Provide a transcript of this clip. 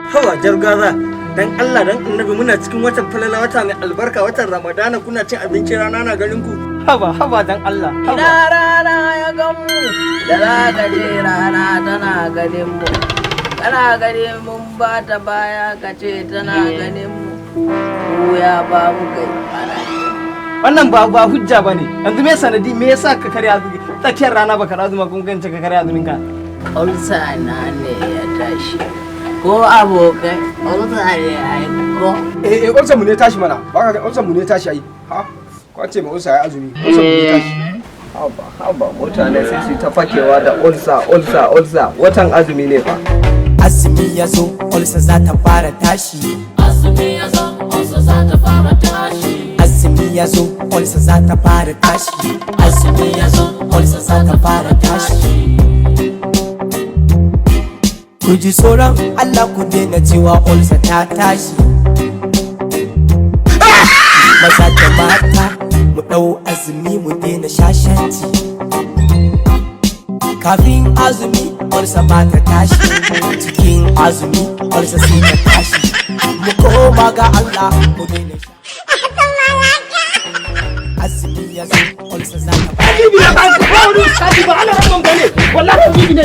Hawa jargaza dan Allah dan annabi muna cikin watan falala wata mai albarka watan Ramadana kuna cin abinci rana na garin ku haba dan Allah ina rana ya gamu da za ka je rana tana ganin mu kana ganin mun ba ta baya ka ce tana ganin mu ya ba mu kai wannan ba hujja bane yanzu me sanadi me yasa ka karya azumi tsakiyar rana baka razuma kun gance ka karya azumin ka ulsa na ne ya tashi ko abokai ulsa ne ai ko ulsa mu ne tashi mana ba ka ulsa mu ne tashi ai ha ko ce ma ulsa ya azumi ulsa mu ne tashi haba mutane sai su ta fakewa da ulsa watan azumi ne fa azumi yazo ulsa za ta fara tashi azumi yazo ulsa za ta fara tashi azumi yazo ulsa za ta fara tashi azumi yazo ulsa za ta fara tashi ku ji tsoron Allah ku daina cewa ulsa ta tashi maza da mata mu ɗau azumi mu daina shashanci kafin azumi ulsa ba ta tashi cikin azumi ulsa sai ta tashi mu koma ga Allah mu daina azumi ya zo ulsa za ta Bibi na ba ka ba wani sati ba ana rabon gane wallahi bibi ne